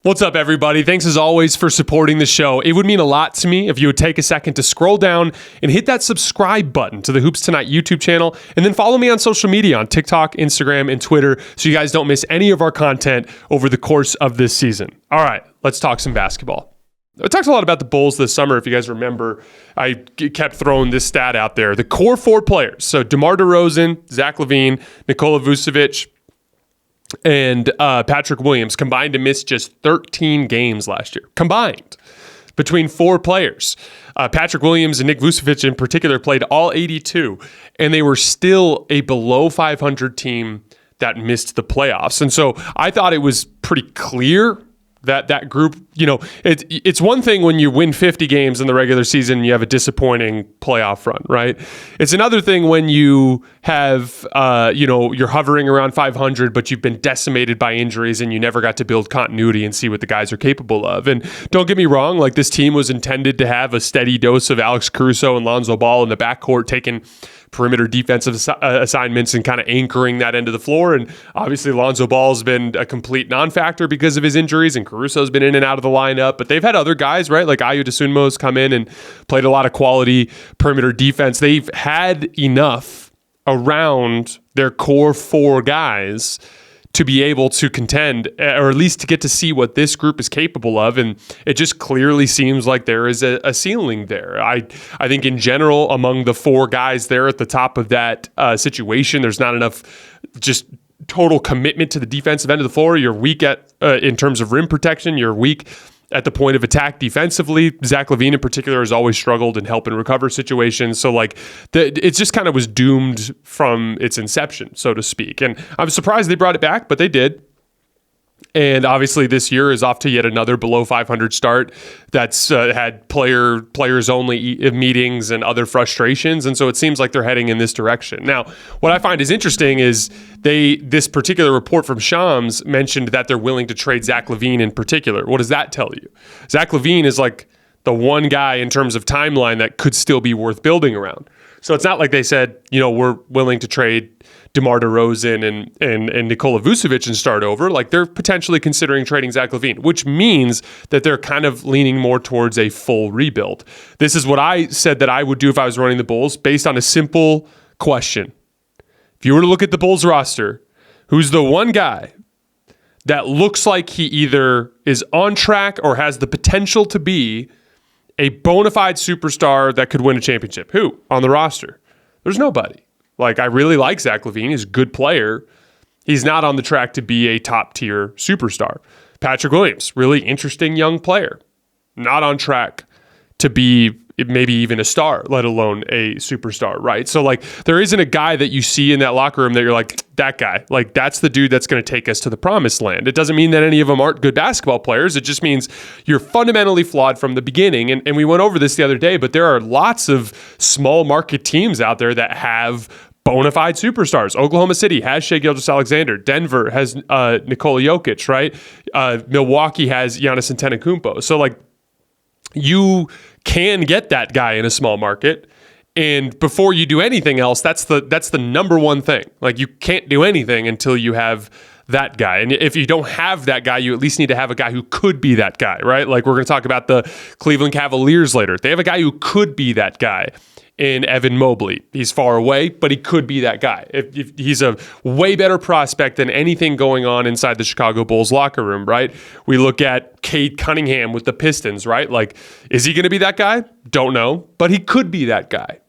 What's up, everybody? Thanks as always for supporting the show. It would mean a lot to me if you would take a second to scroll down and hit that subscribe button to the Hoops Tonight YouTube channel, and then follow me on social media on TikTok, Instagram, and Twitter so you guys don't miss any of our content over the course of this season. All right, let's talk some basketball. I talked a lot about the Bulls this summer. If you guys remember, I kept throwing this stat out there. The core four players, so DeMar DeRozen, Zach LaVine, Nikola Vucevic, and Patrick Williams combined to miss just 13 games last year. Combined between four players. Patrick Williams and Nick Vucevic in particular played all 82, and they were still a below 500 team that missed the playoffs. And so I thought it was pretty clear that group, you know, it's one thing when you win 50 games in the regular season and you have a disappointing playoff run, right? It's another thing when you have, you're hovering around 500, but you've been decimated by injuries and you never got to build continuity and see what the guys are capable of. And don't get me wrong, like this team was intended to have a steady dose of Alex Caruso and Lonzo Ball in the backcourt taking perimeter defensive assignments and kind of anchoring that end of the floor. And obviously Lonzo Ball's been a complete non-factor because of his injuries, and Caruso's been in and out of the lineup, but they've had other guys, right? Like Ayo Dosunmu's come in and played a lot of quality perimeter defense. They've had enough around their core four guys to be able to contend, or at least to get to see what this group is capable of. And it just clearly seems like there is a ceiling there. I think in general, among the four guys there at the top of that situation, there's not enough just total commitment to the defensive end of the floor. You're weak at in terms of rim protection. You're weak at the point of attack defensively. Zach LaVine in particular has always struggled in help and recover situations. So like it just kind of was doomed from its inception, so to speak. And I'm surprised they brought it back, but they did. And obviously this year is off to yet another below 500 start that's had players only meetings and other frustrations. And so it seems like they're heading in this direction. Now, what I find is interesting is this particular report from Shams mentioned that they're willing to trade Zach LaVine in particular. What does that tell you? Zach LaVine is like the one guy in terms of timeline that could still be worth building around. So it's not like they said, we're willing to trade DeMar DeRozan and Nikola Vucevic and start over. Like they're potentially considering trading Zach LaVine, which means that they're kind of leaning more towards a full rebuild. This is what I said that I would do if I was running the Bulls, based on a simple question. If you were to look at the Bulls roster, who's the one guy that looks like he either is on track or has the potential to be a bona fide superstar that could win a championship? Who on the roster? There's nobody. Like, I really like Zach LaVine. He's a good player. He's not on the track to be a top-tier superstar. Patrick Williams, really interesting young player. Not on track to be maybe even a star, let alone a superstar, right? So, like, there isn't a guy that you see in that locker room that you're like, that guy. Like, that's the dude that's going to take us to the promised land. It doesn't mean that any of them aren't good basketball players. It just means you're fundamentally flawed from the beginning. And we went over this the other day, but there are lots of small market teams out there that have bona fide superstars. Oklahoma City has Shai Gilgeous-Alexander. Denver has Nikola Jokic, right? Milwaukee has Giannis Antetokounmpo. So, like, you can get that guy in a small market, and before you do anything else, that's the number one thing. Like, you can't do anything until you have that guy. And if you don't have that guy, you at least need to have a guy who could be that guy, right? Like, we're going to talk about the Cleveland Cavaliers later. They have a guy who could be that guy in Evan Mobley. He's far away, but he could be that guy. If he's a way better prospect than anything going on inside the Chicago Bulls locker room, right? We look at Cade Cunningham with the Pistons, right? Like, is he going to be that guy? Don't know, but he could be that guy.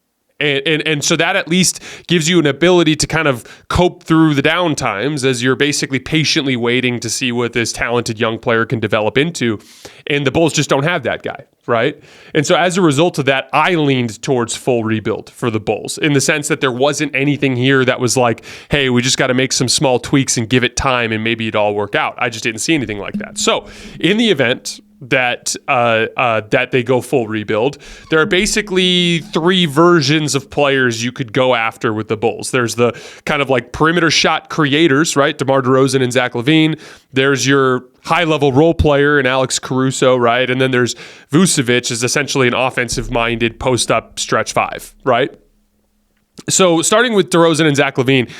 And so that at least gives you an ability to kind of cope through the down times as you're basically patiently waiting to see what this talented young player can develop into. And the Bulls just don't have that guy, right? And so as a result of that, I leaned towards full rebuild for the Bulls in the sense that there wasn't anything here that was like, hey, we just got to make some small tweaks and give it time and maybe it'll all work out. I just didn't see anything like that. So in the event that they go full rebuild, there are basically three versions of players you could go after with the Bulls. There's the kind of like perimeter shot creators, right? DeMar DeRozan and Zach LaVine. There's your high-level role player in Alex Caruso, right? And then there's Vucevic, is essentially an offensive-minded post-up stretch five, right? So starting with DeRozan and Zach LaVine,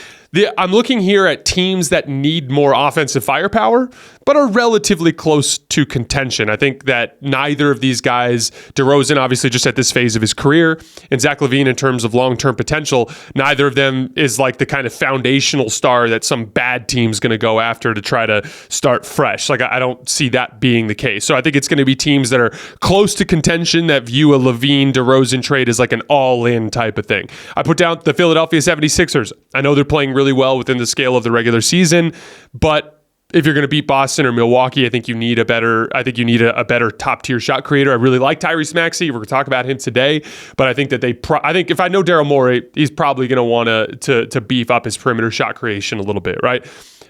I'm looking here at teams that need more offensive firepower, but are relatively close to contention. I think that neither of these guys, DeRozan obviously just at this phase of his career, and Zach LaVine in terms of long-term potential, neither of them is like the kind of foundational star that some bad team's going to go after to try to start fresh. Like, I don't see that being the case. So I think it's going to be teams that are close to contention that view a LaVine DeRozan trade as like an all-in type of thing. I put down the Philadelphia 76ers. I know they're playing really well within the scale of the regular season, but if you're going to beat Boston or Milwaukee, I think you need a better top tier shot creator. I really like Tyrese Maxey. We're going to talk about him today, but I think that I think if I know Daryl Morey, he's probably going to want to beef up his perimeter shot creation a little bit, right?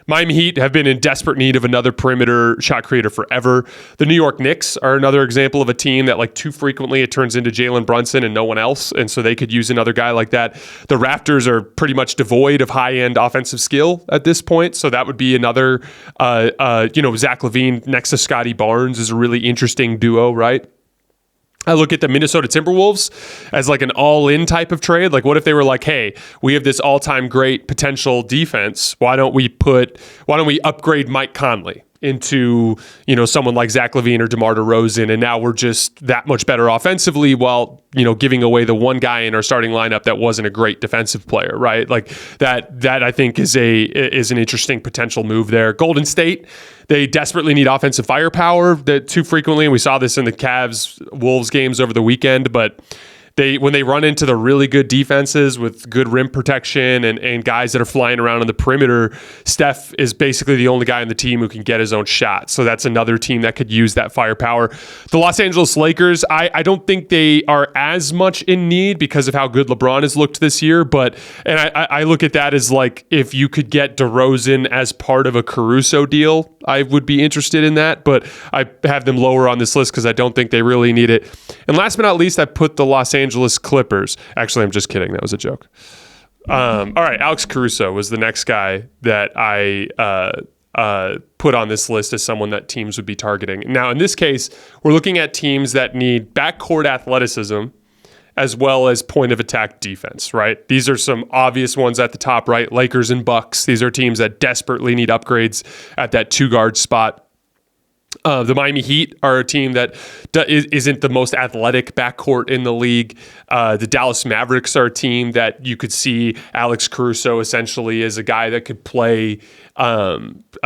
Miami Heat have been in desperate need of another perimeter shot creator forever. The New York Knicks are another example of a team that like too frequently it turns into Jalen Brunson and no one else, and so they could use another guy like that. The Raptors are pretty much devoid of high-end offensive skill at this point, so that would be another, Zach LaVine next to Scotty Barnes is a really interesting duo, right? I look at the Minnesota Timberwolves as like an all-in type of trade. Like, what if they were like, hey, we have this all-time great potential defense. Why don't we upgrade Mike Conley into, someone like Zach LaVine or DeMar DeRozan, and now we're just that much better offensively while, giving away the one guy in our starting lineup that wasn't a great defensive player, right? Like that I think is an interesting potential move there. Golden State, they desperately need offensive firepower that too frequently, and we saw this in the Cavs-Wolves games over the weekend, but when they run into the really good defenses with good rim protection and guys that are flying around on the perimeter, Steph is basically the only guy on the team who can get his own shot. So that's another team that could use that firepower. The Los Angeles Lakers, I don't think they are as much in need because of how good LeBron has looked this year. And I look at that as like, if you could get DeRozan as part of a Caruso deal, I would be interested in that. But I have them lower on this list because I don't think they really need it. And last but not least, I put the Los Angeles Clippers. Actually, I'm just kidding. That was a joke. All right, Alex Caruso was the next guy that I put on this list as someone that teams would be targeting. Now, in this case, we're looking at teams that need backcourt athleticism as well as point of attack defense, right? These are some obvious ones at the top, right? Lakers and Bucks. These are teams that desperately need upgrades at that two-guard spot. The Miami Heat are a team that isn't the most athletic backcourt in the league. The Dallas Mavericks are a team that you could see Alex Caruso essentially as a guy that could play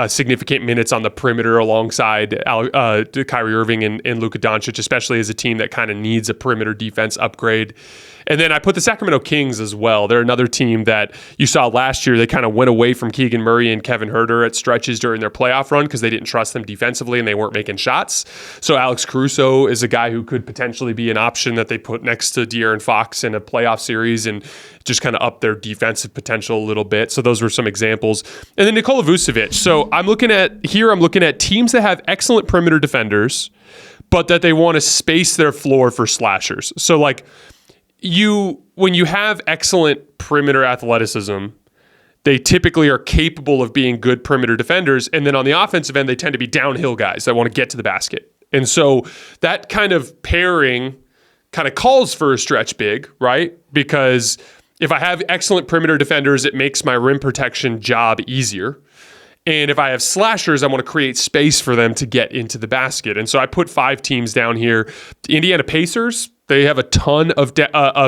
significant minutes on the perimeter alongside Kyrie Irving and Luka Doncic, especially as a team that kind of needs a perimeter defense upgrade. And then I put the Sacramento Kings as well. They're another team that you saw last year. They kind of went away from Keegan Murray and Kevin Huerter at stretches during their playoff run because they didn't trust them defensively and they weren't making shots. So Alex Caruso is a guy who could potentially be an option that they put next to De'Aaron Fox in a playoff series and just kind of up their defensive potential a little bit. So those were some examples. And then Nikola Vucevic. So I'm looking at teams that have excellent perimeter defenders, but that they want to space their floor for slashers. So like, when you have excellent perimeter athleticism, they typically are capable of being good perimeter defenders. And then on the offensive end, they tend to be downhill guys that want to get to the basket. And so that kind of pairing kind of calls for a stretch big, right? Because if I have excellent perimeter defenders, it makes my rim protection job easier. And if I have slashers, I want to create space for them to get into the basket. And so I put 5 teams down here. The Indiana Pacers, they have a ton of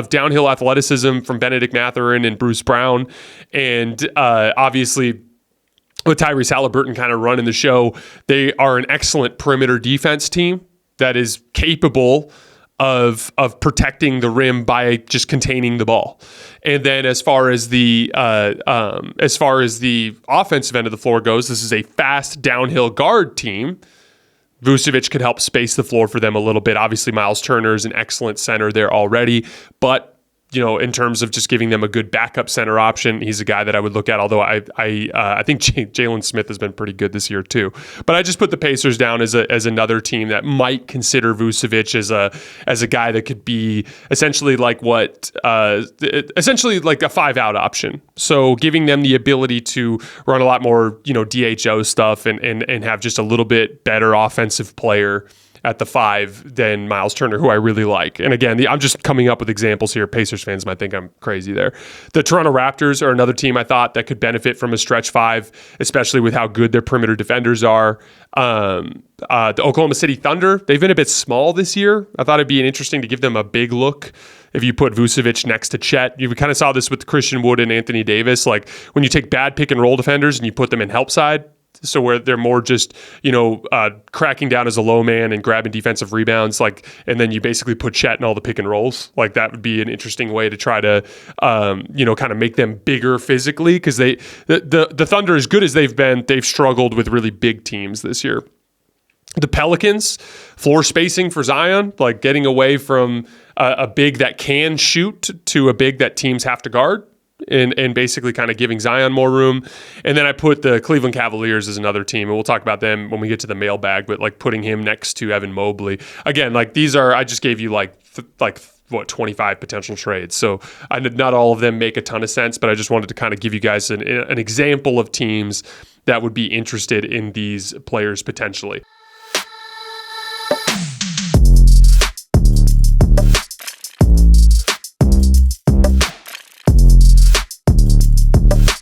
downhill athleticism from Benedict Mathurin and Bruce Brown. And obviously, with Tyrese Halliburton kind of running the show, they are an excellent perimeter defense team that is capable of protecting the rim by just containing the ball. And then as far as the offensive end of the floor goes, this is a fast downhill guard team. Vucevic could help space the floor for them a little bit. Obviously, Miles Turner is an excellent center there already, but in terms of just giving them a good backup center option, he's a guy that I would look at, although I think Jalen Smith has been pretty good this year too. But I just put the Pacers down as another team that might consider Vucevic as a guy that could be essentially like a 5-out option. So giving them the ability to run a lot more, DHO stuff and have just a little bit better offensive player at the 5 than Miles Turner, who I really like. And again, I'm just coming up with examples here. Pacers fans might think I'm crazy there. The Toronto Raptors are another team I thought that could benefit from a stretch 5, especially with how good their perimeter defenders are. The Oklahoma City Thunder, they've been a bit small this year. I thought it'd be interesting to give them a big look if you put Vucevic next to Chet. You kind of saw this with Christian Wood and Anthony Davis. Like when you take bad pick and roll defenders and you put them in help side, so where they're more just, cracking down as a low man and grabbing defensive rebounds, and then you basically put Chet in all the pick and rolls. Like that would be an interesting way to try to, kind of make them bigger physically, because the Thunder, as good as they've been, they've struggled with really big teams this year. The Pelicans, floor spacing for Zion, like getting away from a big that can shoot to a big that teams have to guard. And basically kind of giving Zion more room. And then I put the Cleveland Cavaliers as another team, and we'll talk about them when we get to the mailbag, but like putting him next to Evan Mobley. Again, like these are, I just gave you 25 potential trades. So not all of them make a ton of sense, but I just wanted to kind of give you guys an example of teams that would be interested in these players potentially.